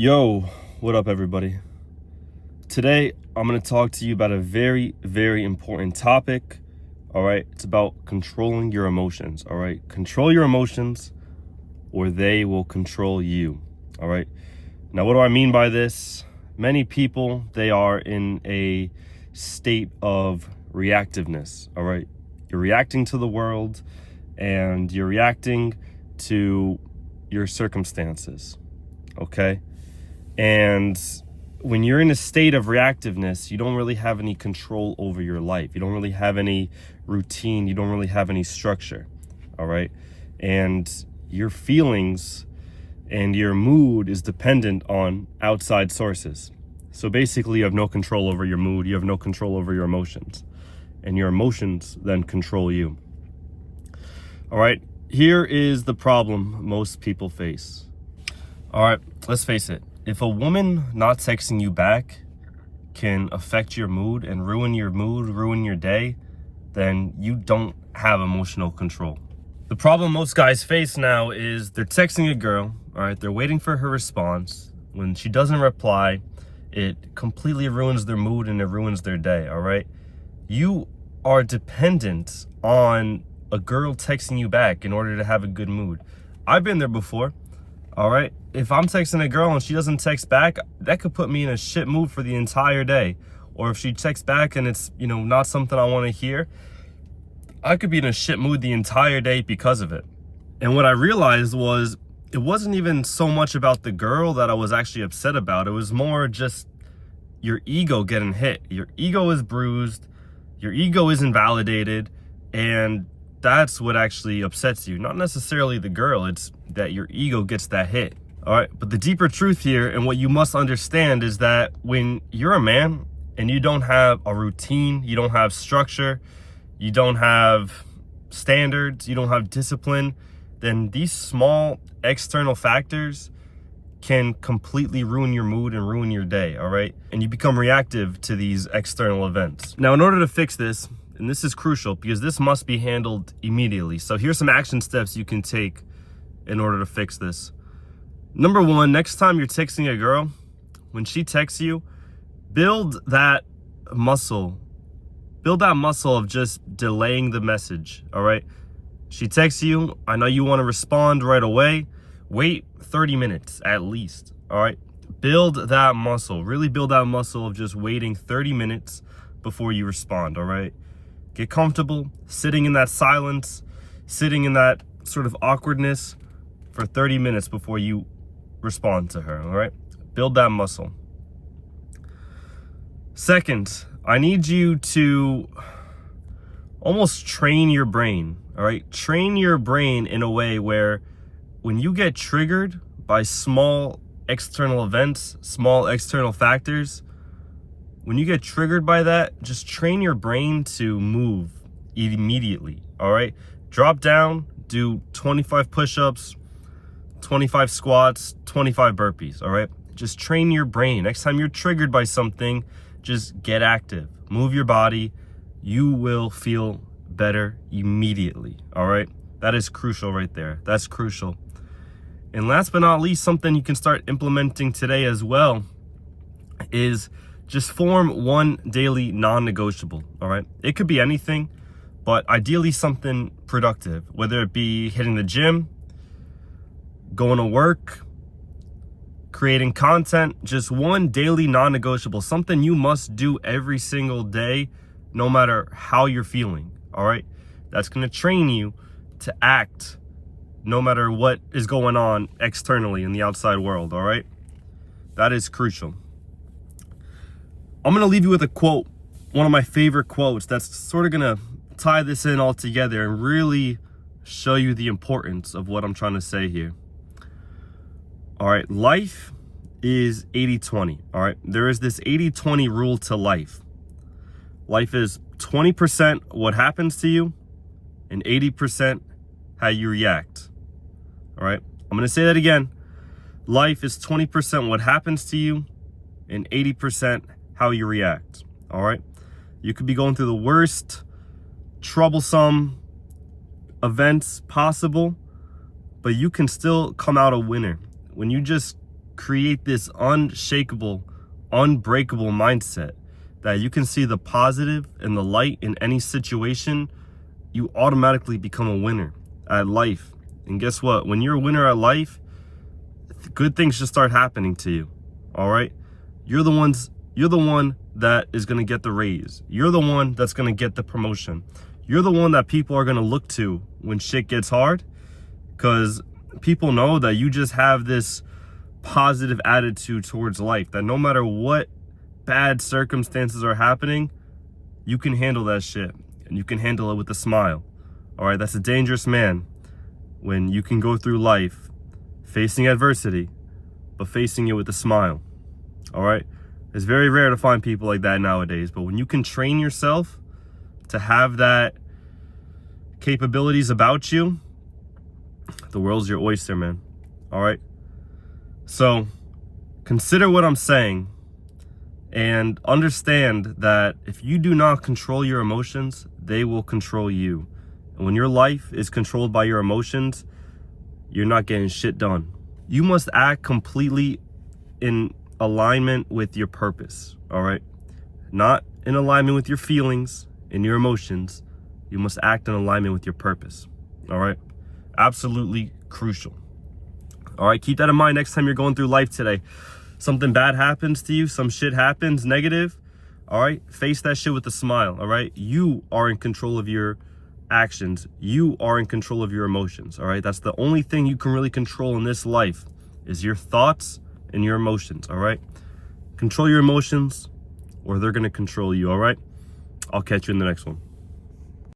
Yo, what up, everybody? Today, I'm going to talk to you about a very, very important topic. All right, it's about controlling your emotions. All right, control your emotions or they will control you. All right, now, what do I mean by this? Many people, they are in a state of reactiveness. All right, you're reacting to the world and you're reacting to your circumstances. Okay. And when you're in a state of reactiveness, you don't really have any control over your life. You don't really have any routine. You don't really have any structure. All right. And your feelings and your mood is dependent on outside sources. So basically, you have no control over your mood. You have no control over your emotions. And your emotions then control you. All right. Here is the problem most people face. All right. Let's face it. If a woman not texting you back can affect your mood and ruin your mood, ruin your day, then you don't have emotional control. The problem most guys face now is they're texting a girl, all right, they're waiting for her response. When she doesn't reply, it completely ruins their mood and it ruins their day, all right? You are dependent on a girl texting you back in order to have a good mood. I've been there before. All right. If I'm texting a girl and she doesn't text back, that could put me in a shit mood for the entire day. Or if she texts back and it's, not something I want to hear, I could be in a shit mood the entire day because of it. And what I realized was it wasn't even so much about the girl that I was actually upset about. It was more just your ego getting hit. Your ego is bruised. Your ego is invalidated. And that's what actually upsets you. Not necessarily the girl. It's that your ego gets that hit. All right. But the deeper truth here and what you must understand is that when you're a man and you don't have a routine, you don't have structure, you don't have standards, you don't have discipline, then these small external factors can completely ruin your mood and ruin your day. All right. And you become reactive to these external events. Now, in order to fix this, and this is crucial because this must be handled immediately. So here's some action steps you can take in order to fix this. Number one, next time you're texting a girl, when she texts you, build that muscle. Build that muscle of just delaying the message, all right? She texts you. I know you want to respond right away. Wait 30 minutes at least, all right? Build that muscle. Really build that muscle of just waiting 30 minutes before you respond, all right? Get comfortable sitting in that silence, sitting in that sort of awkwardness for 30 minutes before you respond to her, all right? Build that muscle. Second, I need you to almost train your brain, all right? Train your brain in a way where when you get triggered by small external events, small external factors, when you get triggered by that, just train your brain to move immediately, all right? Drop down, do 25 push-ups, 25 squats, 25 burpees, all right? Just train your brain. Next time you're triggered by something, just get active. Move your body. You will feel better immediately, all right? That is crucial right there. That's crucial. And last but not least, something you can start implementing today as well is just form one daily non-negotiable, all right? It could be anything, but ideally something productive, whether it be hitting the gym, going to work, creating content, just one daily non-negotiable, something you must do every single day, no matter how you're feeling, all right? That's going to train you to act no matter what is going on externally in the outside world, all right? That is crucial. I'm going to leave you with a quote, one of my favorite quotes that's sort of going to tie this in all together and really show you the importance of what I'm trying to say here. All right, life is 80-20, all right? There is this 80-20 rule to life. Life is 20% what happens to you and 80% how you react, all right? I'm going to say that again. Life is 20% what happens to you and 80% how you react, all right? You could be going through the worst, troublesome events possible, but you can still come out a winner when you just create this unshakable, unbreakable mindset that you can see the positive and the light in any situation, you automatically become a winner at life. And guess what? When you're a winner at life, good things just start happening to you. All right? You're the one that is going to get the raise. You're the one that's going to get the promotion. You're the one that people are going to look to when shit gets hard, because people know that you just have this positive attitude towards life, that no matter what bad circumstances are happening, you can handle that shit, and you can handle it with a smile. All right, that's a dangerous man, when you can go through life facing adversity, but facing it with a smile. All right, it's very rare to find people like that nowadays, but when you can train yourself to have that capabilities about you, the world's your oyster, man. All right, so consider what I'm saying and understand that if you do not control your emotions, they will control you. And when your life is controlled by your emotions, you're not getting shit done. You must act completely in alignment with your purpose, all right? Not in alignment with your feelings and your emotions. You must act in alignment with your purpose, all right? Absolutely crucial. All right, keep that in mind next time you're going through life today. Something bad happens to you, some shit happens negative, all right? Face that shit with a smile, all right? You are in control of your actions. You are in control of your emotions, all right? That's the only thing you can really control in this life, is your thoughts and your emotions, all right? Control your emotions or they're going to control you, all right? I'll catch you in the next one.